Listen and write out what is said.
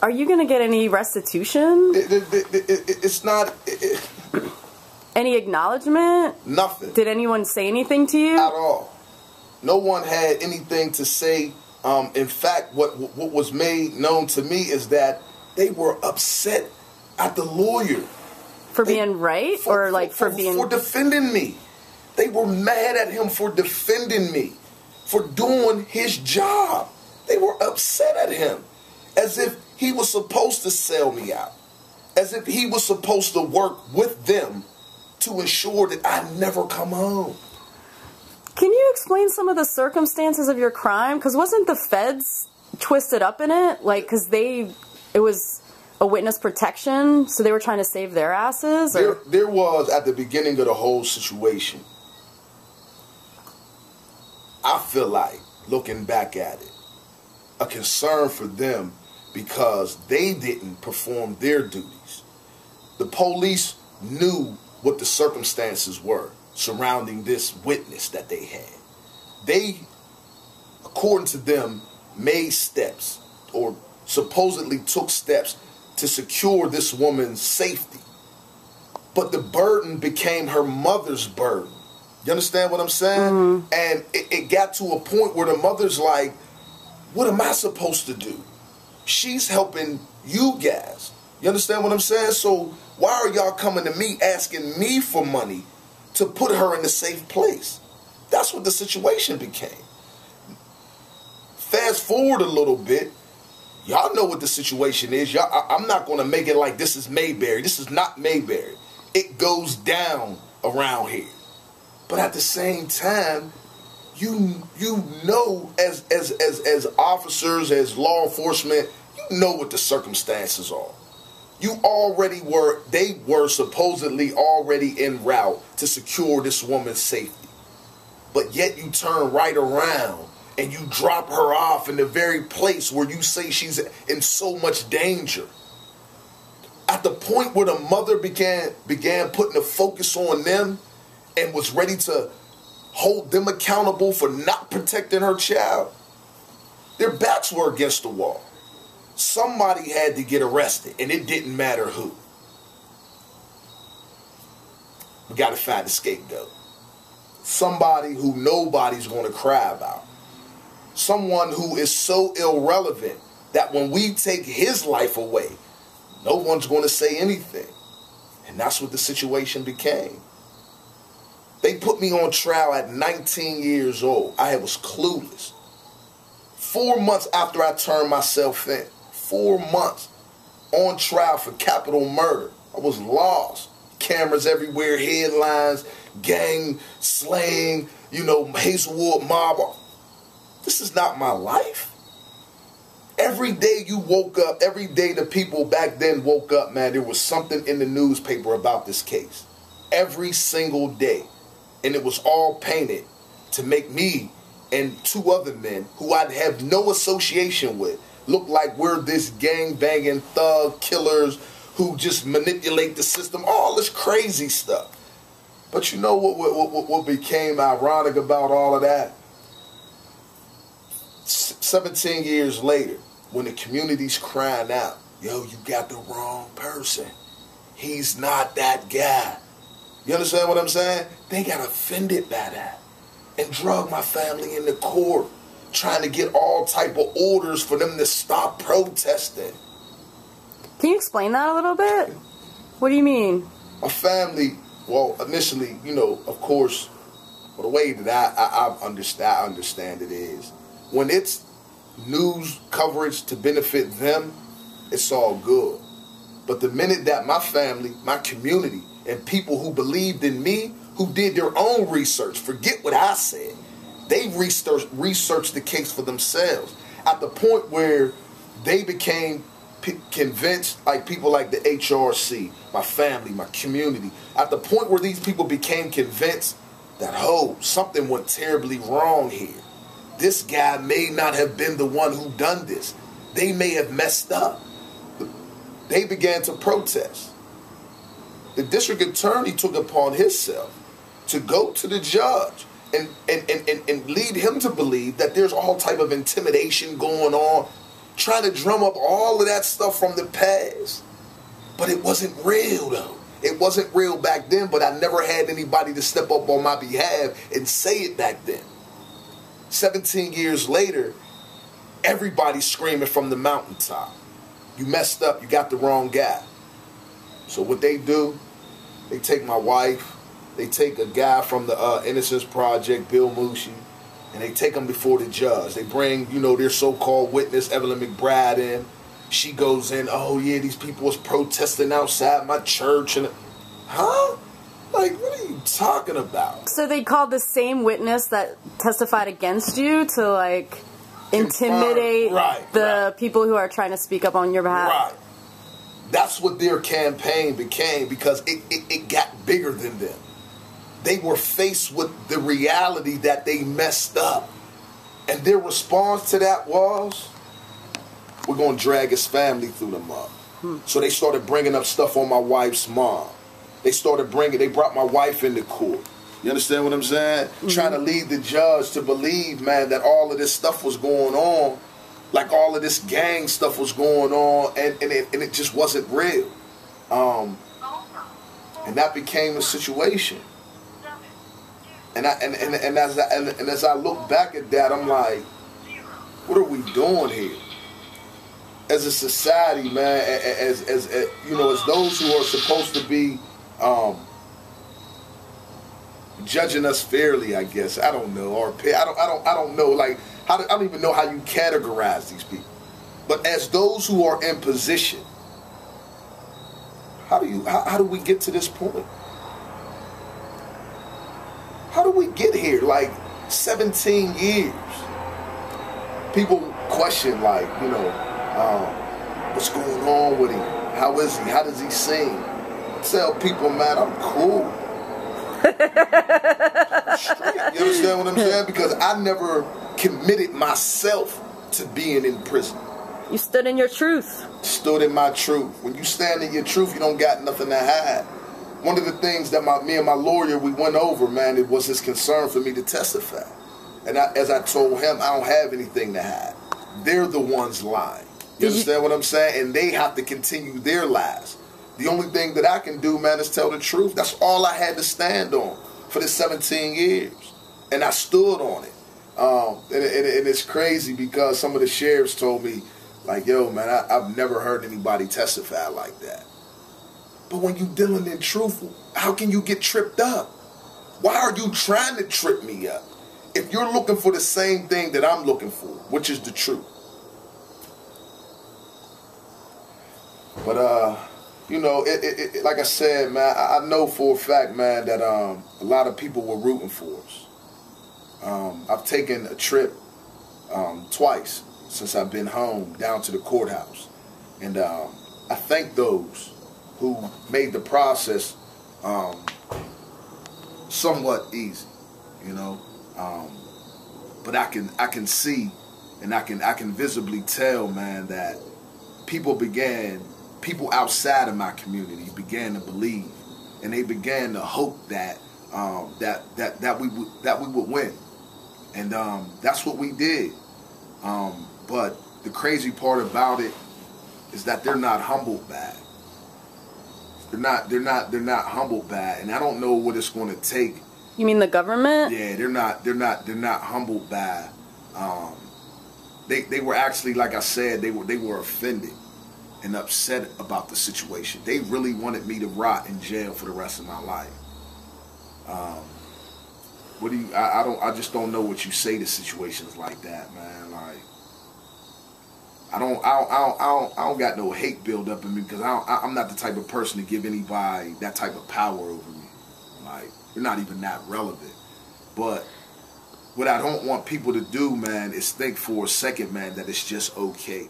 Are you going to get any restitution? It's not... Any acknowledgement? Nothing. Did anyone say anything to you? At all. No one had anything to say. In fact, what was made known to me is that they were upset at the lawyer. For being right? For defending me. They were mad at him for defending me. For doing his job. They were upset at him. As if he was supposed to sell me out. As if he was supposed to work with them to ensure that I never come home. Can you explain some of the circumstances of your crime? Because wasn't the feds twisted up in it? Like, because it was a witness protection, so they were trying to save their asses? There was, at the beginning of the whole situation, I feel like, looking back at it, a concern for them because they didn't perform their duties. The police knew what the circumstances were surrounding this witness that they had. They, according to them, made steps or supposedly took steps to secure this woman's safety. But the burden became her mother's burden. You understand what I'm saying? Mm-hmm. And it got to a point where the mother's like, what am I supposed to do? She's helping you guys. You understand what I'm saying? So why are y'all coming to me asking me for money to put her in a safe place? That's what the situation became. Fast forward a little bit. Y'all know what the situation is. I'm not going to make it like this is Mayberry. This is not Mayberry. It goes down around here. But at the same time, you know, as officers, as law enforcement, you know what the circumstances are. They were supposedly already en route to secure this woman's safety. But yet you turn right around and you drop her off in the very place where you say she's in so much danger. At the point where the mother began putting the focus on them and was ready to hold them accountable for not protecting her child, their backs were against the wall. Somebody had to get arrested, and it didn't matter who. We got to find a scapegoat. Somebody who nobody's going to cry about. Someone who is so irrelevant that when we take his life away, no one's going to say anything. And that's what the situation became. They put me on trial at 19 years old. I was clueless. 4 months after I turned myself in. 4 months on trial for capital murder. I was lost. Cameras everywhere, headlines, gang slaying, Hazelwood mob. This is not my life. Every day you woke up, every day the people back then woke up, man, there was something in the newspaper about this case. Every single day. And it was all painted to make me and 2 other men who I'd have no association with look like we're this gang-banging thug killers who just manipulate the system, all this crazy stuff. But you know what became ironic about all of that? 17 years later, when the community's crying out, yo, you got the wrong person. He's not that guy. You understand what I'm saying? They got offended by that and drug my family into court, trying to get all type of orders for them to stop protesting. Can you explain that a little bit? What do you mean? My family, well, initially, of course, the way that I understand it is, when it's news coverage to benefit them, it's all good. But the minute that my family, my community, and people who believed in me, who did their own research, forget what I said, they researched the case for themselves. At the point where they became convinced, like people like the HRC, my family, my community, at the point where these people became convinced that, something went terribly wrong here. This guy may not have been the one who done this. They may have messed up. They began to protest. The district attorney took upon himself to go to the judge and lead him to believe that there's all type of intimidation going on. trying to drum up all of that stuff from the past. But it wasn't real, though. It wasn't real back then, but I never had anybody to step up on my behalf and say it back then. 17 years later, everybody's screaming from the mountaintop. You messed up, you got the wrong guy. So what they do, they take my wife, they take a guy from the Innocence Project, Bill Mushi, and they take him before the judge. They bring, you know, their so-called witness, Evelyn McBride, in. She goes in, oh yeah, these people was protesting outside my church. And huh? Like, what are you talking about? So they called the same witness that testified against you to, like, intimidate the people who are trying to speak up on your behalf? Right. That's what their campaign became, because it got bigger than them. They were faced with the reality that they messed up. And their response to that was, we're going to drag his family through the mud. So they started bringing up stuff on my wife's mom. They brought my wife into court. You understand what I'm saying? Trying to lead the judge to believe, man, that all of this stuff was going on, like all of this gang stuff was going on, and it just wasn't real. And that became a situation. And as I look back at that, I'm like, what are we doing here? As a society, man, as you know, as those who are supposed to be judging us fairly, I guess. I don't know, or I don't know. Like, I don't even know how you categorize these people. But as those who are in position, how do we get to this point? How do we get here? Like 17 years. People question, like, you know, what's going on with him? How is he? How does he sing? Tell people, man, I'm cool. Straight. You understand what I'm saying? Because I never committed myself to being in prison. You stood in your truth. Stood in my truth. When you stand in your truth, you don't got nothing to hide. One of the things that me and my lawyer, we went over, man, it was his concern for me to testify. And as I told him, I don't have anything to hide. They're the ones lying. You understand what I'm saying? And they have to continue their lies. The only thing that I can do, man, is tell the truth. That's all I had to stand on for the 17 years. And I stood on it. And it's crazy because some of the sheriffs told me, like, yo, man, I've never heard anybody testify like that. But when you dealing in truth, how can you get tripped up? Why are you trying to trip me up? If you're looking for the same thing that I'm looking for, which is the truth. But, you know, like I said, man, I know for a fact, man, that a lot of people were rooting for us. I've taken a trip twice since I've been home down to the courthouse. And I thank those who made the process somewhat easy, you know. But I can see and I can visibly tell, man, that people outside of my community began to believe, and they began to hope that that we would win, and that's what we did. But the crazy part about it is that they're not humbled by it. They're not humbled by it, and I don't know what it's going to take. You mean the government? Yeah, they're not humbled by. They were actually, like I said, they were offended and upset about the situation. They really wanted me to rot in jail for the rest of my life. What do you? I just don't know what you say to situations like that, man. Like, I don't got no hate build up in me, because I'm not the type of person to give anybody that type of power over me. Like, you're not even that relevant. But what I don't want people to do, man, is think for a second, man, that it's just okay.